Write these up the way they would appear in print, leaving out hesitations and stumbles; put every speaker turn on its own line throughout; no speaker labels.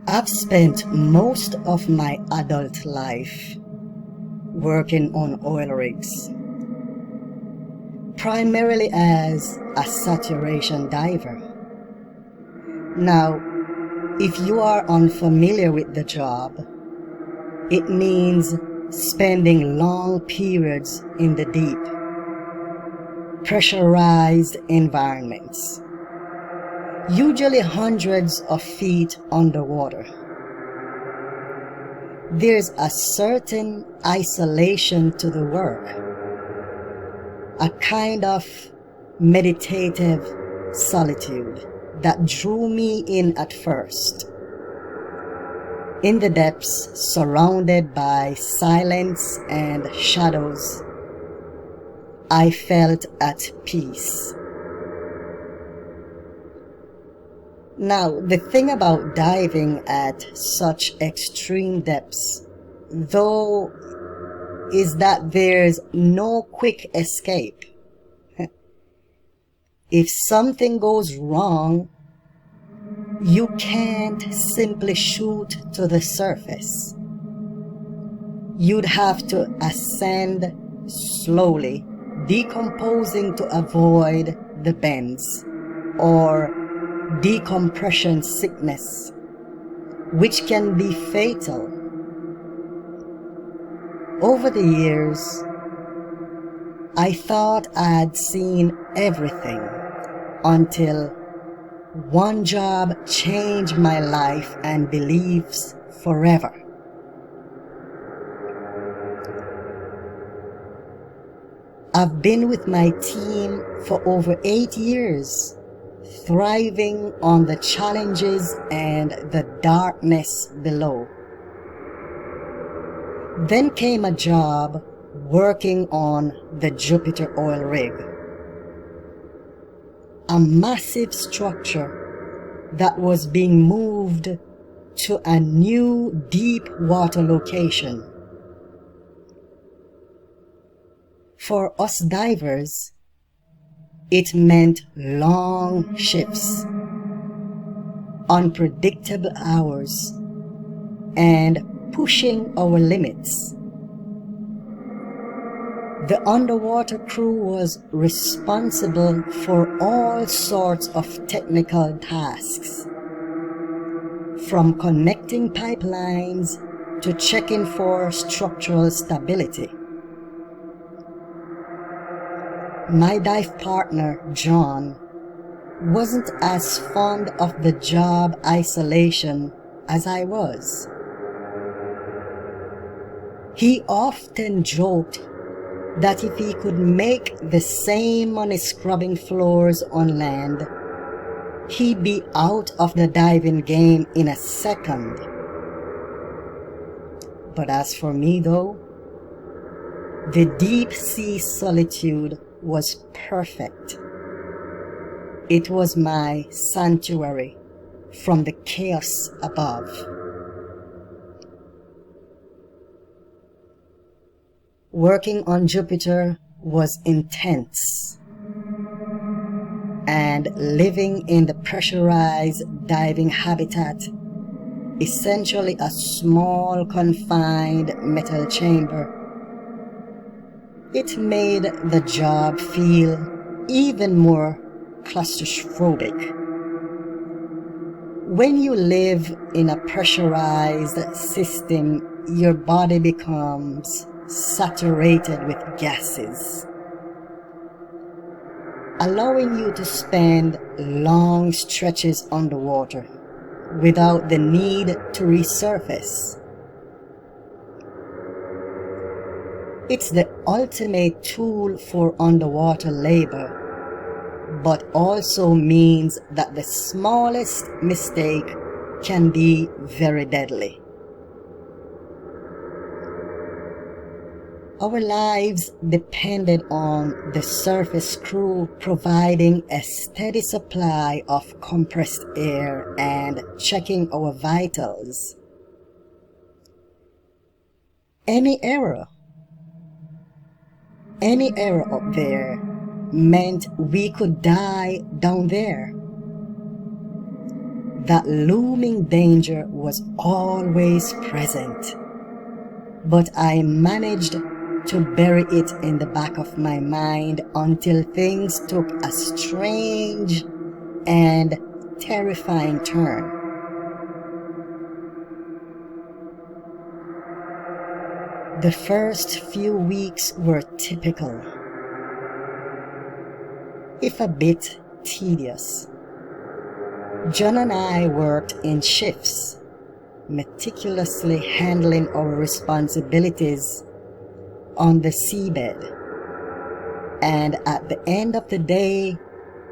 I've spent most of my adult life working on oil rigs, primarily as a saturation diver. Now, if you are unfamiliar with the job, it means spending long periods in the deep, pressurized environments, usually hundreds of feet underwater. There's a certain isolation to the work, a kind of meditative solitude that drew me in at first. In the depths, surrounded by silence and shadows, I felt at peace. Now, the thing about diving at such extreme depths, though, is that there's no quick escape. If something goes wrong, you can't simply shoot to the surface. You'd have to ascend slowly, decomposing to avoid the bends, or decompression sickness, which can be fatal. Over the years, I thought I'd seen everything until one job changed my life and beliefs forever. I've been with my team for over 8 years, thriving on the challenges and the darkness below. Then came a job working on the Jupiter oil rig, a massive structure that was being moved to a new deep water location. For us divers, it meant long shifts, unpredictable hours, and pushing our limits. The underwater crew was responsible for all sorts of technical tasks, from connecting pipelines to checking for structural stability. My dive partner, John, wasn't as fond of the job isolation as I was. He often joked that if he could make the same money scrubbing floors on land, he'd be out of the diving game in a second. But as for me though, the deep sea solitude was perfect. It was my sanctuary from the chaos above. Working on Jupiter was intense, and living in the pressurized diving habitat, essentially a small confined metal chamber, it made the job feel even more claustrophobic. When you live in a pressurized system, your body becomes saturated with gases, allowing you to spend long stretches underwater without the need to resurface. It's the ultimate tool for underwater labor, but also means that the smallest mistake can be very deadly. Our lives depended on the surface crew providing a steady supply of compressed air and checking our vitals. Any error up there meant we could die down there. that looming danger was always present, but I managed to bury it in the back of my mind until things took a strange and terrifying turn. The first few weeks were typical, if a bit tedious. John and I worked in shifts, meticulously handling our responsibilities on the seabed, and at the end of the day,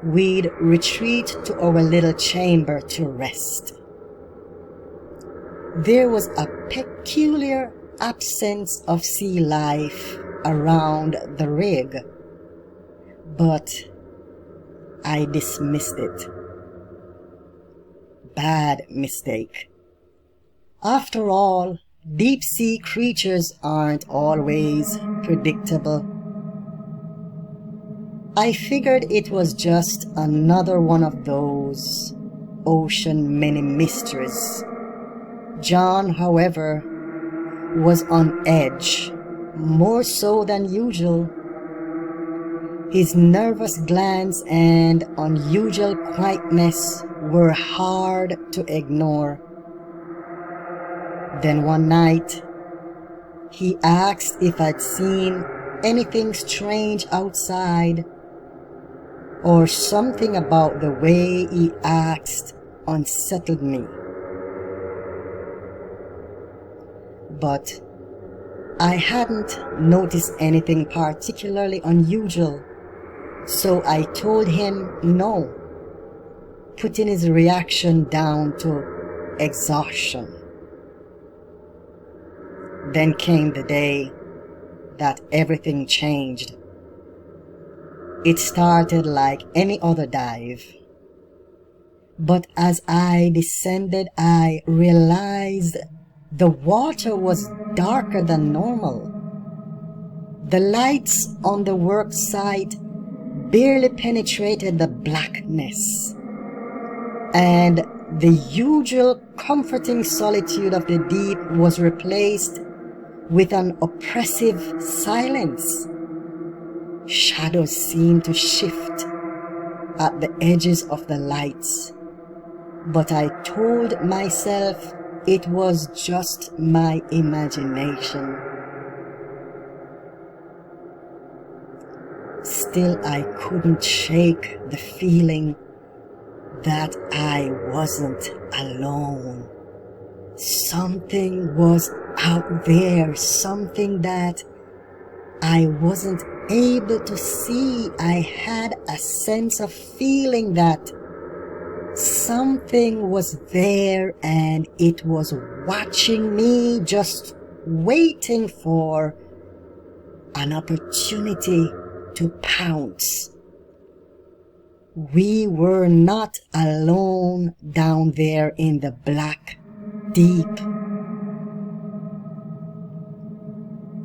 we'd retreat to our little chamber to rest. There was a peculiar absence of sea life around the rig, but I dismissed it. Bad mistake. After all, deep-sea creatures aren't always predictable. I figured it was just another one of those ocean mini mysteries. John, however, was on edge, more so than usual. His nervous glance and unusual quietness were hard to ignore. Then one night, he asked if I'd seen anything strange outside, or something about the way he asked unsettled me. But I hadn't noticed anything particularly unusual, so I told him no, putting his reaction down to exhaustion. Then came the day that everything changed. It started like any other dive. But as I descended, I realized the water was darker than normal. The lights on the work site barely penetrated the blackness, and the usual comforting solitude of the deep was replaced with an oppressive silence. Shadows seemed to shift at the edges of the lights, but I told myself it was just my imagination. Still, I couldn't shake the feeling that I wasn't alone. Something was out there, something that I wasn't able to see. I had a sense of feeling that something was there and it was watching me, just waiting for an opportunity to pounce. We were not alone down there in the black deep.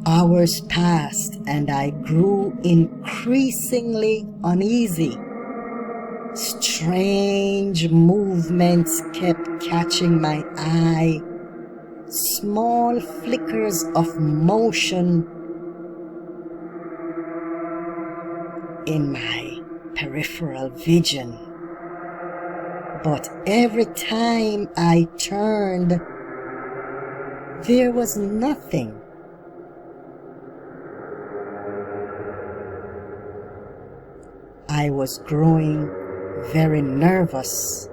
Hours passed and I grew increasingly uneasy. Strange movements kept catching my eye, small flickers of motion in my peripheral vision. But every time I turned, there was nothing. I was growing very nervous.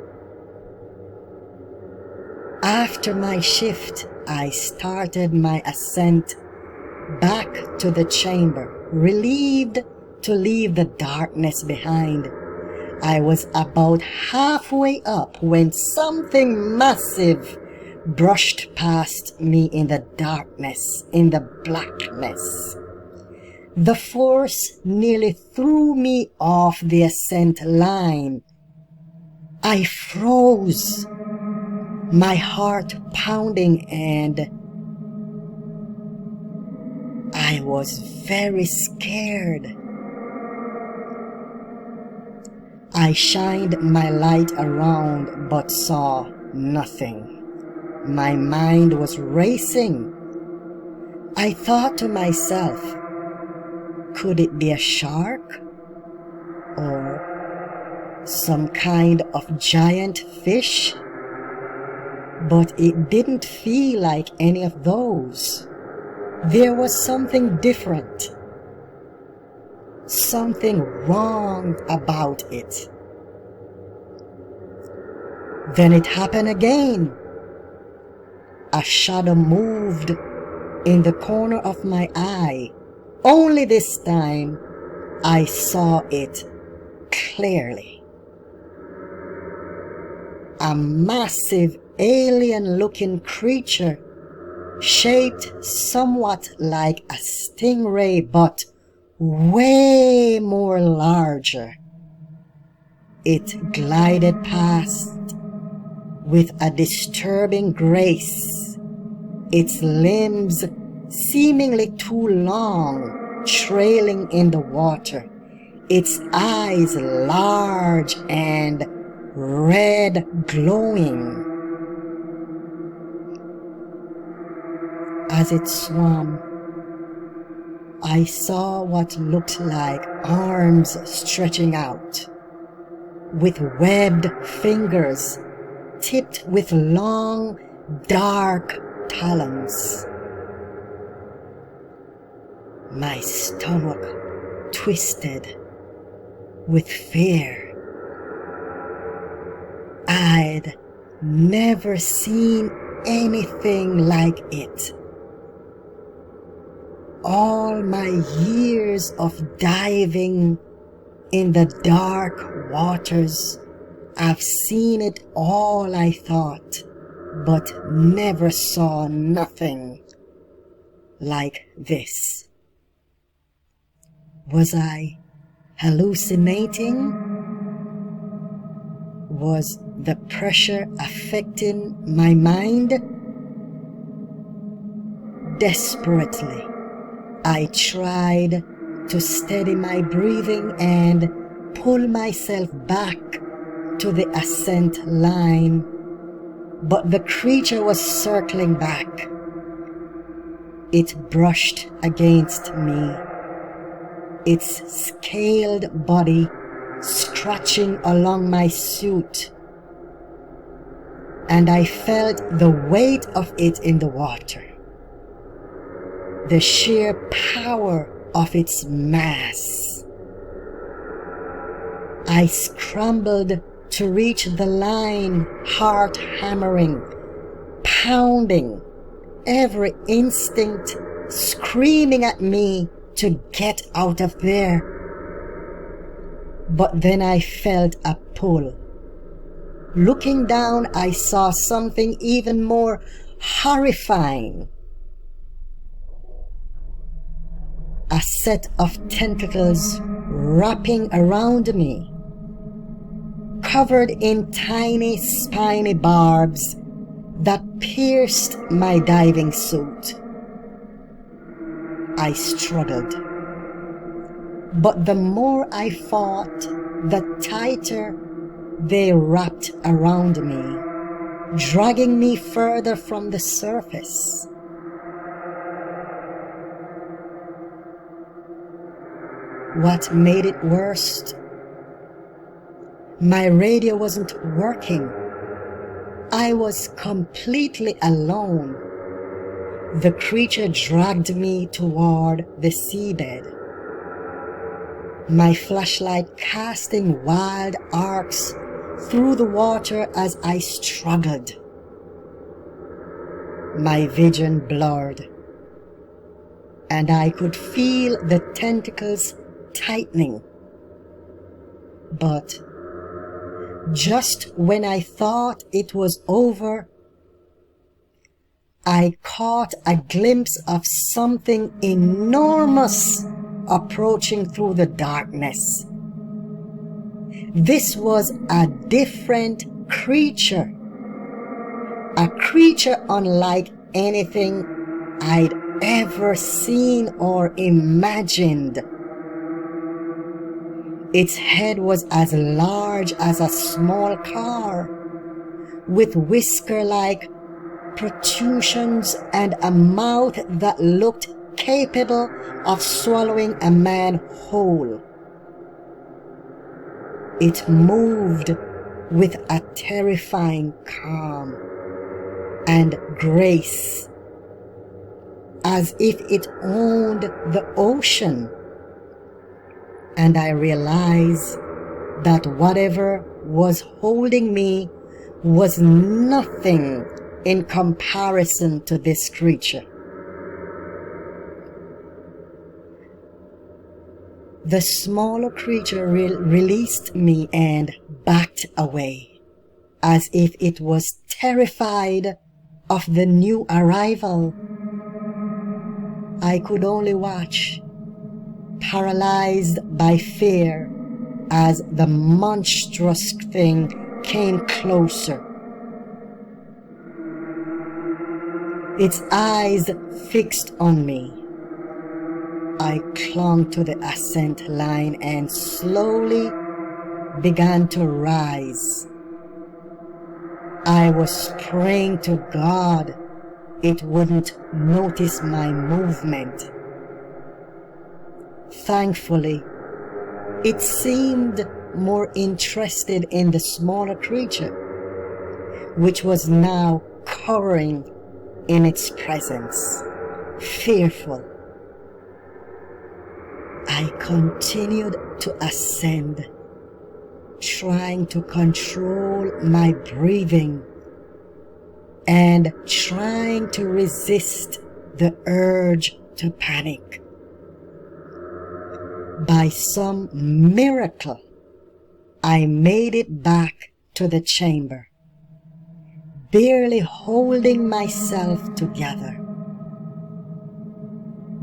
After my shift, I started my ascent back to the chamber, relieved to leave the darkness behind. I was about halfway up when something massive brushed past me in the darkness, in the blackness. The force nearly threw me off the ascent line. I froze, my heart pounding, and I was very scared. I shined my light around but saw nothing. My mind was racing. I thought to myself, could it be a shark? Or some kind of giant fish? But it didn't feel like any of those. There was something different. Something wrong about it. Then it happened again. A shadow moved in the corner of my eye. Only this time I saw it clearly. A massive alien-looking creature shaped somewhat like a stingray but way more larger. It glided past with a disturbing grace, its limbs seemingly too long, trailing in the water, its eyes large and red glowing. As it swam, I saw what looked like arms stretching out, with webbed fingers tipped with long, dark talons. My stomach twisted with fear. I'd never seen anything like it. All my years of diving in the dark waters, I've seen it all, I thought, but never saw nothing like this. Was I hallucinating? Was the pressure affecting my mind? Desperately, I tried to steady my breathing and pull myself back to the ascent line, but the creature was circling back. It brushed against me, its scaled body scratching along my suit, and I felt the weight of it in the water, the sheer power of its mass. I scrambled to reach the line, heart hammering, pounding, every instinct screaming at me to get out of there. But then I felt a pull. Looking down, I saw something even more horrifying. A set of tentacles wrapping around me, covered in tiny spiny barbs that pierced my diving suit. I struggled, but the more I fought, the tighter they wrapped around me, dragging me further from the surface. What made it worse? My radio wasn't working. I was completely alone. The creature dragged me toward the seabed, my flashlight casting wild arcs through the water as I struggled. My vision blurred, and I could feel the tentacles tightening. But just when I thought it was over, I caught a glimpse of something enormous approaching through the darkness. This was a different creature, a creature unlike anything I'd ever seen or imagined. Its head was as large as a small car, with whisker-like protrusions and a mouth that looked capable of swallowing a man whole. It moved with a terrifying calm and grace, as if it owned the ocean. And I realized that whatever was holding me was nothing in comparison to this creature. The smaller creature released me and backed away, as if it was terrified of the new arrival. I could only watch, paralyzed by fear, as the monstrous thing came closer. Its eyes fixed on me. I clung to the ascent line and slowly began to rise. I was praying to God it wouldn't notice my movement. Thankfully, it seemed more interested in the smaller creature, which was now cowering in its presence, fearful. I continued to ascend, trying to control my breathing and trying to resist the urge to panic. By some miracle, I made it back to the chamber, barely holding myself together.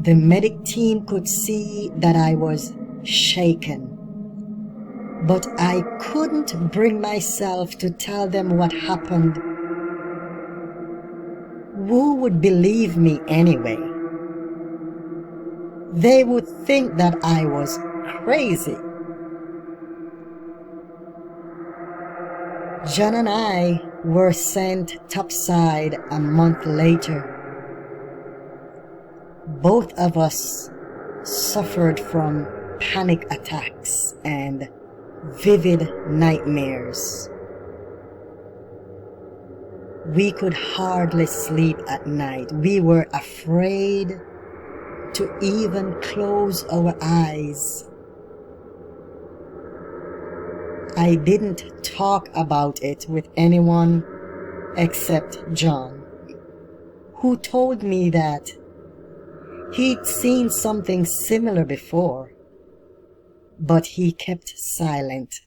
The medic team could see that I was shaken, but I couldn't bring myself to tell them what happened. Who would believe me anyway? They would think that I was crazy. John and I were sent topside a month later. Both of us suffered from panic attacks and vivid nightmares. We could hardly sleep at night. We were afraid to even close our eyes. I didn't talk about it with anyone except John, who told me that he'd seen something similar before, but he kept silent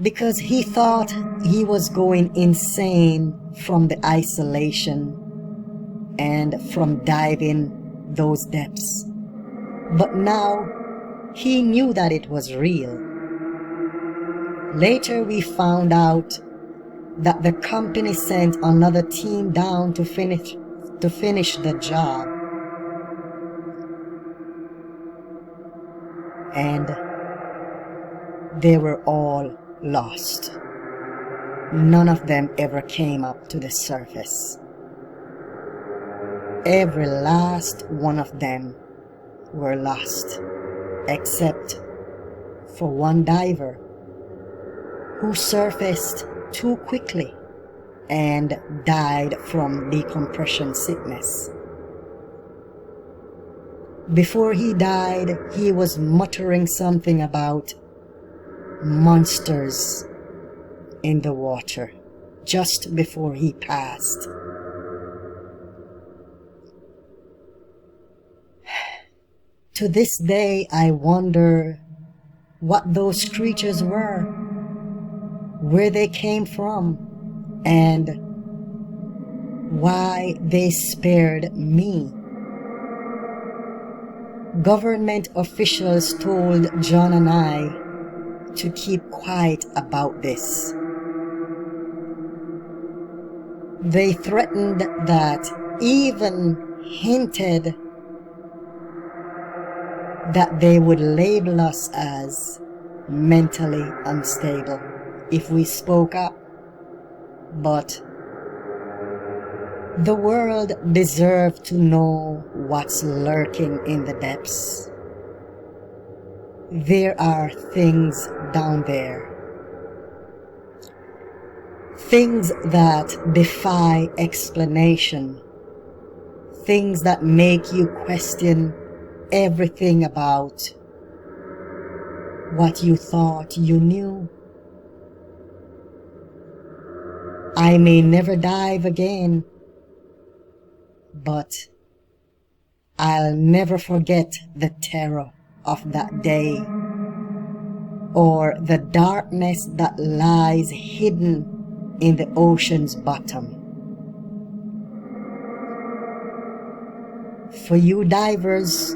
because he thought he was going insane from the isolation and from diving those depths. But now he knew that it was real. Later we found out that the company sent another team down to finish the job. And they were all lost. None of them ever came up to the surface. Every last one of them were lost, except for one diver who surfaced too quickly and died from decompression sickness. Before he died, he was muttering something about monsters in the water just before he passed. To this day, I wonder what those creatures were, where they came from, and why they spared me. Government officials told John and I to keep quiet about this. They threatened that even hinted that they would label us as mentally unstable if we spoke up. But the world deserves to know what's lurking in the depths. There are things down there. Things that defy explanation. Things that make you question everything about what you thought you knew. I may never dive again, but I'll never forget the terror of that day, or the darkness that lies hidden in the ocean's bottom. For you divers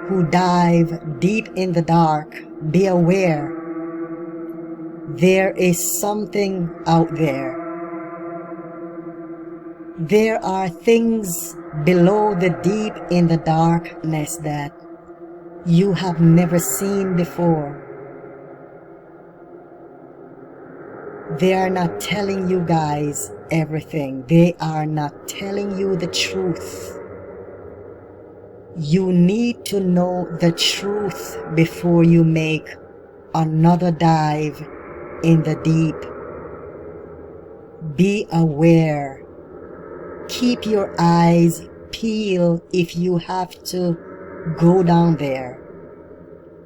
who dive deep in the dark, be aware. There is something out there. There are things below the deep in the darkness that you have never seen before. They are not telling you guys everything. They are not telling you the truth. You need to know the truth before you make another dive in the deep. Be aware. Keep your eyes peeled if you have to go down there.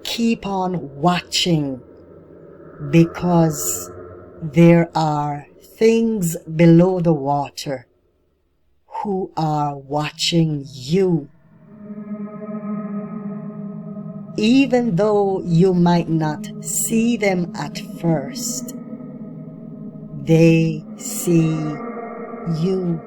Keep on watching, because there are things below the water who are watching you. Even though you might not see them at first, they see you.